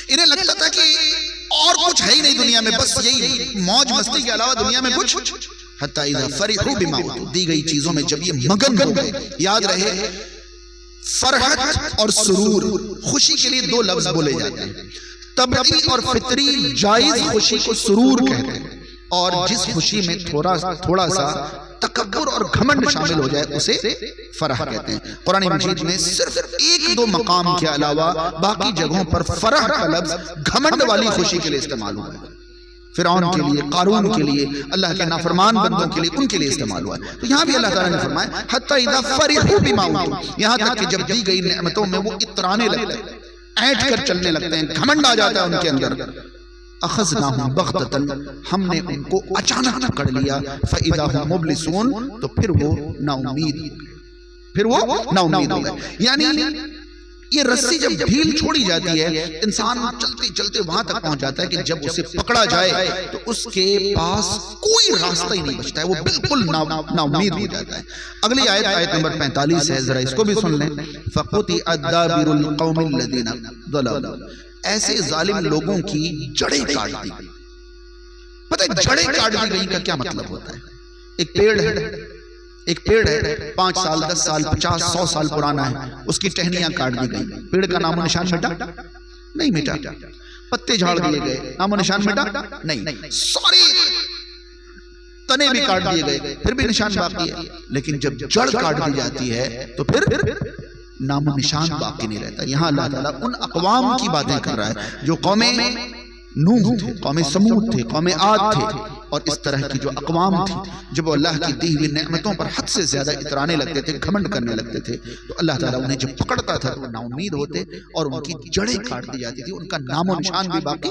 [SPEAKER 1] انہیں لگتا تھا کہ اور کچھ ہے ہی نہیں دنیا میں، بس یہی موج مستی کے علاوہ دنیا میں کچھ. حتی اذا فرحوا بما اوتوا، دی گئی چیزوں میں جب یہ مگن ہو گئے. یاد رہے فرحت اور سرور، خوشی کے لیے دو لفظ بولے جاتے ہیں. طبعی اور فطری جائز خوشی کو سرور کہتے ہیں، اور جس خوشی میں تھوڑا سا تکبر اور گھمنڈ شامل ہو جائے اسے فرح کہتے ہیں. قرآن مجید میں صرف ایک دو مقام کے علاوہ باقی جگہوں پر فرح کا لفظ گھمنڈ والی خوشی کے لیے استعمال ہوا ہے. فرعون کے لیے، قارون کے لیے، اللہ کے نافرمان بندوں کے لیے، ان کے لیے استعمال ہوا ہے. تو یہاں بھی اللہ تعالیٰ نے فرمایا حتی اذا فرحوا بما اوتوا، یہاں تک کہ جب دی گئی نعمتوں میں وہ اترانے لگتے ہیں، اینٹ کر چلنے لگتے ہیں، گھمنڈ آ جاتا ہے ان کے اندر. اخذناہم بغتۃ، ہم نے ان کو اچانک پکڑ لیا. فاذا هم مبلسون، تو پھر وہ نا امید ہو گئے. یعنی یہ رسی جب ڈھیل چھوڑی جاتی ہے، انسان چلتے چلتے وہاں تک پہنچ جاتا ہے کہ جب اسے پکڑا جائے تو اس کے پاس کوئی راستہ ہی نہیں بچتا ہے، وہ بالکل نا امید ہو جاتا ہے. اگلی آیت، آیت نمبر 45 ہے، ذرا اس کو بھی سن لیں. فَقُطِعَ دَابِرُ الْقَوْمِ الَّذِينَ ظَلَمُوا، ایسے ظالم لوگوں کی جڑیں کاٹ دی گئی. پتہ ہے جڑیں کاٹ دی گئی کا کیا مطلب ہوتا ہے؟ ایک پیڑ ہے 5 سال 10 سال 50 100 سال پرانا ہے، اس کی ٹہنیاں کاٹ دی گئی، پیڑ کا نام و نشان مٹا؟ نہیں مٹا. پتے جھاڑ دیے گئے، نام و نشان مٹا؟ نہیں. سارے تنے بھی کاٹ دیے گئے، پھر بھی نشان باقی ہے. لیکن جب جڑ کاٹ دی جاتی ہے تو پھر نام و نشان باقی نہیں رہتا. یہاں اللہ تعالیٰ ان اقوام کی باتیں کر رہا ہے جو قوم نوح تھے، قوم سمود تھے، قوم عاد تھے، اور اس طرح کی جو اقوام تھی جب وہ اللہ کی دی ہوئی نعمتوں پر حد سے زیادہ اترانے لگتے تھے، گھمنڈ کرنے لگتے تھے، تو اللہ تعالیٰ انہیں جب پکڑتا تھا تو وہ نا امید ہوتے اور ان کی جڑیں کاٹ دی جاتی تھی، ان کا نام و نشان بھی باقی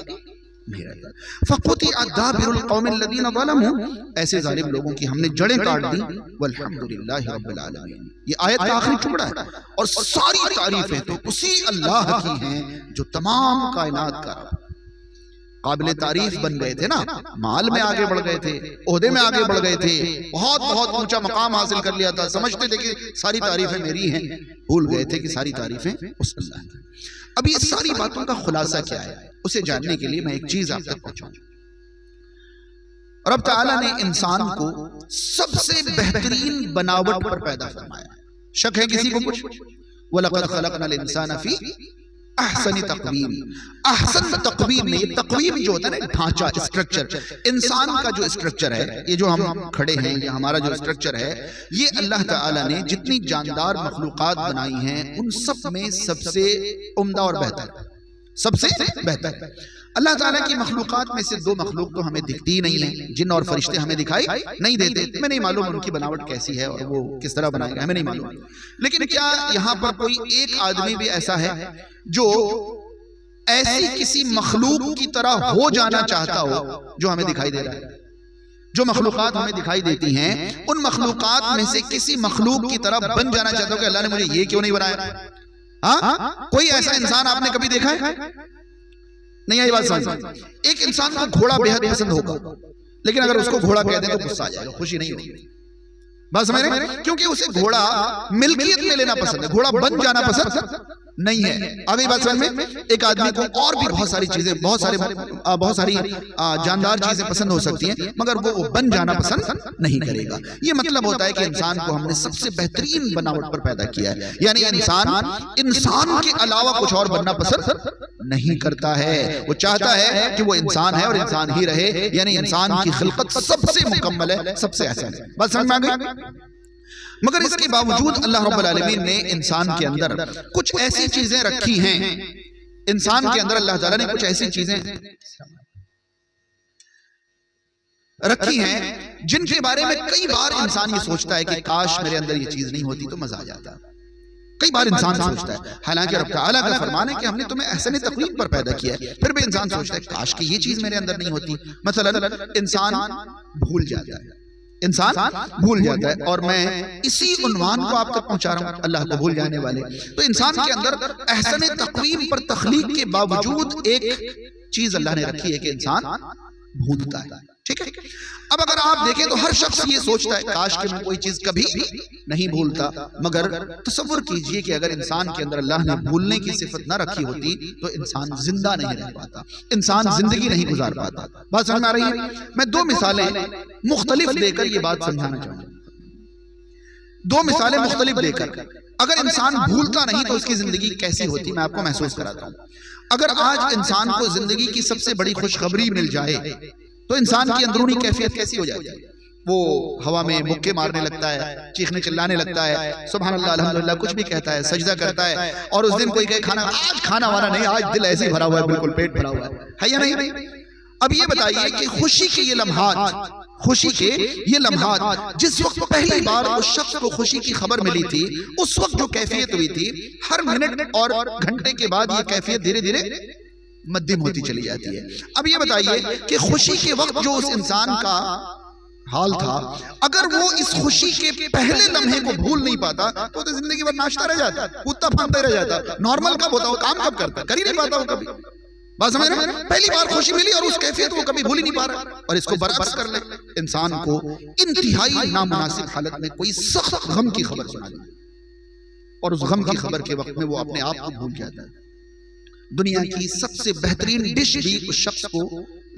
[SPEAKER 1] نہیں رہتا. فَقُطِعَ دَابِرُ الْقَوْمِ الَّذِينَ ظَلَمُوا، ایسے ظالم لوگوں کی ہم نے جڑیں کاٹ دی. وَالْحَمْدُلِلَّهِ رَبِّ الْعَالَمِينَ، یہ آیت کا آخری ٹکڑا ہے، اور ساری تعریفیں تو اسی اللہ کی ہیں جو تمام کائنات کا رب. قابل تعریف بن گئے تھے نا، مال میں آگے بڑھ گئے تھے، عہدے میں آگے بڑھ گئے تھے، بہت بہت اونچا مقام حاصل کر لیا تھا، سمجھتے تھے کہ ساری تعریفیں میری ہیں، بھول گئے تھے کہ ساری تعریفیں اس اللہ کی. اب یہ ساری باتوں کا خلاصہ کیا ہے، اسے جاننے کے لیے میں ایک چیز آپ تک پہنچاؤں. رب تعالیٰ نے انسان کو سب سے بہترین بناوٹ پر پیدا فرمایا. شک ہے کسی کو کچھ؟ وَلَقَدْ خَلَقْنَا الْإِنسَانَ فِي احسن تقویم. احسن تقویم میں، یہ تقویم جو ہوتا ہے نا، ڈھانچہ، اسٹرکچر، انسان کا جو اسٹرکچر ہے، یہ جو ہم کھڑے ہیں، یہ ہمارا جو اسٹرکچر ہے، یہ اللہ تعالیٰ نے جتنی جاندار مخلوقات بنائی ہیں ان سب میں سب سے عمدہ اور بہتر، سب سے بہتر. اللہ تعالیٰ کی مخلوقات میں سے 2 مخلوق تو ہمیں دکھتی نہیں ہیں، جن اور فرشتے ہمیں دکھائی نہیں دیتے. ہمیں نہیں معلوم ان کی بناوٹ کیسی ہے اور وہ کس طرح بنائے گا، ہمیں نہیں معلوم. لیکن کیا یہاں پر کوئی ایک آدمی بھی ایسا ہے جو ایسی کسی مخلوق کی طرح ہو جانا چاہتا ہو جو ہمیں دکھائی دے رہا ہے؟ جو مخلوقات ہمیں دکھائی دیتی ہیں ان مخلوقات میں سے کسی مخلوق کی طرح بن جانا چاہتا ہو کہ اللہ نے مجھے یہ کیوں نہیں بنایا؟ ہاں، کوئی ایسا انسان آپ نے کبھی دیکھا ہے؟ نہیں آئی بات سمجھ. ایک انسان کو گھوڑا بے حد پسند ہوگا، لیکن اگر اس کو گھوڑا کہہ دیں تو غصہ آ جائے گا، خوشی نہیں ہوگی. بات سمجھ رہے ہیں؟ کیونکہ اسے گھوڑا ملکیت میں لینا پسند ہے، گھوڑا بن جانا پسند نہیں ہے. آگئی بات سمجھ میں؟ ایک آدمی کو اور بھی بہت ساری چیزیں، بہت ساری جاندار چیزیں پسند ہو سکتی ہیں، مگر وہ بن جانا پسند نہیں کرے گا. یہ مطلب ہوتا ہے کہ انسان کو ہم نے سب سے بہترین بناوٹ پر پیدا کیا ہے، یعنی انسان کے علاوہ کچھ اور بننا پسند نہیں کرتا ہے. وہ چاہتا ہے کہ وہ انسان ہے اور انسان ہی رہے، یعنی انسان کی خلقت سب سے مکمل ہے، سب سے احسن ہے. بات سمجھ میں آ گئی؟ مگر اس کے باوجود اللہ رب العالمین نے انسان کے اندر کچھ ایسی چیزیں رکھی ہیں، انسان کے اندر اللہ تعالیٰ نے کچھ ایسی چیزیں رکھی ہیں جن کے بارے میں کئی بار انسان یہ سوچتا ہے کہ کاش میرے اندر یہ چیز نہیں ہوتی تو مزہ آ جاتا. کئی بار انسان سوچتا ہے، حالانکہ رب تعالیٰ کا فرمان ہے کہ ہم نے تمہیں احسن تقویم پر پیدا کیا ہے، پھر بھی انسان سوچتا ہے کاش کہ یہ چیز میرے اندر نہیں ہوتی. مثلا انسان بھول جاتا ہے، اور میں اسی عنوان کو آپ تک پہنچا رہا ہوں، اللہ کو بھول جانے والے. تو انسان کے اندر احسن تقویم پر تخلیق کے باوجود ایک چیز اللہ نے رکھی ہے کہ انسان بھولتا ہے. ٹھیک ہے؟ اب اگر آپ دیکھیں تو ہر شخص یہ سوچتا ہے کاش کہ میں کوئی چیز کبھی نہیں بھولتا، مگر تصور کیجئے کہ اگر انسان کے اندر اللہ نے بھولنے کی صفت نہ رکھی ہوتی تو انسان زندہ نہیں رہ پاتا، انسان زندگی نہیں گزار پاتا. بات سمجھ آ رہی ہے؟ میں دو مثالیں مختلف دے کر یہ بات سمجھانا چاہوں گا. دو مثالیں مختلف دے کر اگر انسان بھولتا نہیں تو اس کی زندگی کیسی ہوتی میں آپ کو محسوس کراتا ہوں. اگر آج انسان کو زندگی کی سب سے بڑی خوشخبری مل جائے تو انسان کی اندرونی کیفیت کیسی ہو جاتی ہے؟ وہ ہوا میں مکے مارنے لگتا ہے، چیخنے چلانے لگتا ہے، سبحان اللہ الحمدللہ کچھ بھی کہتا ہے، سجدہ کرتا ہے. اور اس دن کوئی کہے آج کھانا وانا نہیں، آج دل ایسے بھرا ہوا ہے، بالکل پیٹ بھرا ہوا ہے یا نہیں؟ اب یہ بتائیے کہ خوشی کے یہ لمحات جس وقت پہلی بار اس شخص کو خوشی کی خبر ملی تھی، اس وقت جو کیفیت ہوئی تھی، ہر منٹ اور گھنٹے کے بعد یہ کیفیت دھیرے دھیرے مدھم ہوتی چلی جاتی ہے. اب یہ بتائیے کہ خوشی کے وقت جو اس انسان کا حال تھا، اگر وہ اس خوشی کے پہلے لمحے کو بھول نہیں پاتا تو زندگی بھر ناشتہ رہ جاتا، کودتا پھاندتا رہ جاتا. نارمل کب ہوتا، وہ کام کب کرتا، کر ہی نہیں پاتا وہ کبھی. بات سمجھ رہے ہیں؟ پہلی بار خوشی ملی اور اس کیفیت وہ کبھی بھول ہی نہیں پا رہا. اور اس کو برعکس کر لے، انسان کو انتہائی نامناسب حالت میں کوئی سخت غم کی خبر سنا دی اور اس غم کی خبر کے وقت میں وہ اپنے آپ کو بھول جاتا ہے. دنیا کی سب سے بہترین ڈش بھی اس شخص کو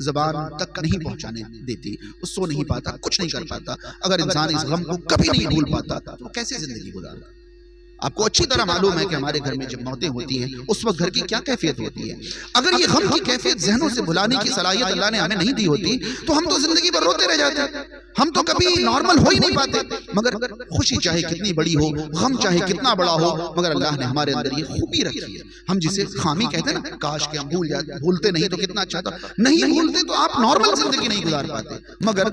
[SPEAKER 1] زبان تک نہیں پہنچانے دیتی، وہ سو نہیں پاتا، کچھ نہیں کر پاتا. اگر انسان اس غم کو کبھی نہیں بھول پاتا تو وہ کیسے زندگی گزارتا؟ آپ کو اچھی طرح معلوم ہے کہ ہمارے گھر میں جب موتیں ہوتی ہیں اس وقت گھر کی کیا کیفیت ہوتی ہے. اگر یہ غم کی کیفیت ذہنوں سے بھلانے کی صلاحیت اللہ نے ہمیں نہیں دی ہوتی تو ہم تو زندگی بھر روتے رہ جاتے، ہم تو کبھی نارمل ہو ہی نہیں پاتے. مگر خوشی چاہے کتنی بڑی ہو، غم چاہے کتنا بڑا ہو، مگر اللہ نے ہمارے اندر یہ خوبی رکھی ہے. ہم جسے خامی کہتے ہیں نا، کاش کہ ہم بھولتے نہیں تو کتنا اچھا تھا. نہیں بھولتے تو آپ نارمل زندگی نہیں گزار پاتے. مگر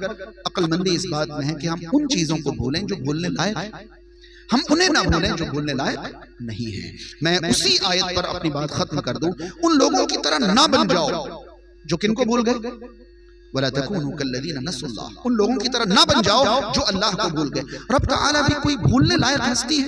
[SPEAKER 1] عقل مندی اس بات میں ہے کہ ہم ان چیزوں کو بھولیں جو بھولنے لائق ہیں، ہم انہیں نہ بھولیں جو بھولنے لائق نہیں ہیں. میں اسی آیت پر اپنی بات ختم کر دوں. ان لوگوں کی طرح نہ بن جاؤ جو کن کو بھول گئے، وَلَا تَكُونُوا كَالَّذِينَ نَسُوا اللَّهَ. ان لوگوں کی طرح نہ بن جاؤ جو اللہ کو بھول گئے. رب تعالیٰ بھی کوئی بھولنے لائق ہستی ہے؟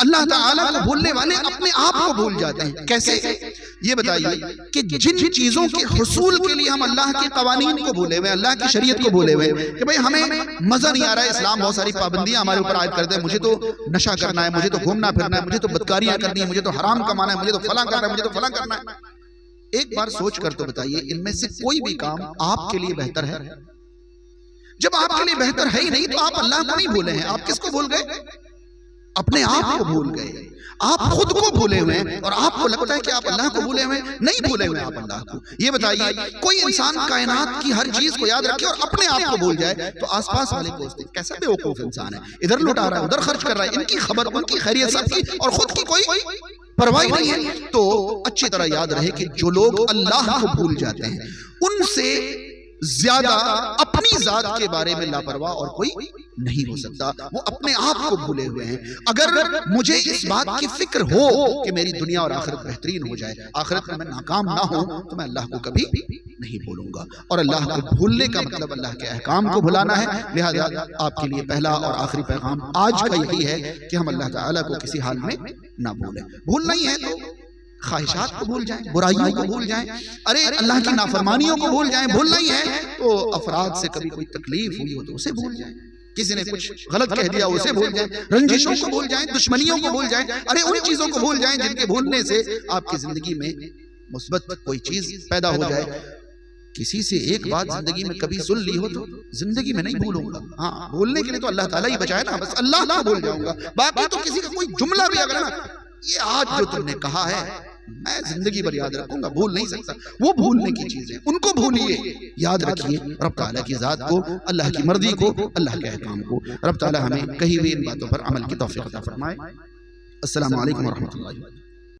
[SPEAKER 1] اللہ تعالیٰ کو بھولنے والے اپنے آپ کو بھول جاتے ہیں. کیسے؟ یہ بتائیے کہ جن چیزوں کے حصول کے لیے ہم اللہ کے قوانین کو بھولے ہوئے، اللہ کی شریعت کو بھولے ہوئے کہ بھئی ہمیں مزہ نہیں آ رہا ہے، اسلام بہت ساری پابندیاں ہمارے اوپر عائد کرتے ہیں، مجھے تو نشہ کرنا ہے، مجھے تو گھومنا پھرنا ہے، مجھے تو بدکاریاں کرنی ہے، مجھے تو حرام کمانا ہے، مجھے تو فلاں کرنا ہے، مجھے تو فلاں کرنا ہے. ایک بار سوچ کر تو بتائیے ان میں سے کوئی بھی کام آپ کے لیے بہتر ہے؟ جب آپ کے لیے بہتر ہے ہی نہیں تو آپ اللہ کو نہیں بھولے ہیں. آپ کس کو بھول گئے؟ اپنے آپ کو بھول گئے. آپ خود کو بھولے ہوئے ہیں اور آپ کو لگتا ہے کہ آپ اللہ کو بھولے ہوئے ہیں. نہیں بھولے ہوئے آپ اللہ کو. یہ بتائیے کوئی انسان کائنات کی ہر چیز کو یاد رکھے اور اپنے آپ کو بھول جائے تو آس پاس والے کو کیسا بے وقوف انسان ہے، ادھر لٹا رہا ہے ادھر خرچ کر رہا ہے، ان کی خبر ان کی خیریت سب کی اور خود کی کوئی پرواہ نہیں ہے. تو اچھی طرح یاد رہے کہ جو لوگ اللہ کو بھول جاتے ہیں ان سے زیادہ اپنی ذات کے بارے میں لاپرواہ اور کوئی نہیں ہو سکتا. وہ اپنے آپ کو بھولے ہوئے ہیں. اگر مجھے اس بات کی فکر ہو کہ میری دنیا اور آخرت بہترین ہو جائے، آخرت میں ناکام نہ ہوں، تو میں اللہ کو کبھی نہیں بھولوں گا. اور اللہ کو بھولنے کا مطلب اللہ کے احکام کو بھلانا ہے. لہذا آپ کے لیے پہلا اور آخری پیغام آج کا یہی ہے کہ ہم اللہ تعالیٰ کو کسی حال میں نہ بھولیں. بھولنا ہی ہے تو خواہشات کو بھول جائیں، برائیوں کو بھول جائیں، ارے اللہ کی نافرمانیوں کو بھول جائیں. بھولنا ہی ہے تو افراد سے کبھی کوئی تکلیف ہوئی ہو تو اسے بھول جائیں. کسی نے کچھ غلط کہہ دیا اسے بھول جائیں، رنجشوں کو بھول جائیں، دشمنیوں کو بھول جائیں، ارے ان چیزوں کو بھول جائیں جن کے بھولنے سے آپ کی زندگی میں مثبت کوئی چیز پیدا ہو جائے۔ کسی سے ایک بات زندگی میں کبھی سن لی ہو تو زندگی میں نہیں بھولوں گا، ہاں بھولنے کے لیے تو اللہ تعالیٰ ہی بچائے نا، بس اللہ کو بھول جاؤں گا، باقی تو کسی کا کوئی جملہ بھی اگر نا یہ آج جو تم نے کہا ہے میں زندگی بھر یاد رکھوں گا، بھول نہیں سکتا، وہ بھولنے کی چیزیں ان کو بھولیے، یاد رکھیے رب تعالیٰ کی ذات کو، اللہ کی مرضی کو، اللہ کے احکام کو۔ رب تعالیٰ ہمیں کہی ہوئی ان باتوں پر عمل کی توفیق عطا فرمائے۔ السلام علیکم ورحمۃ اللہ۔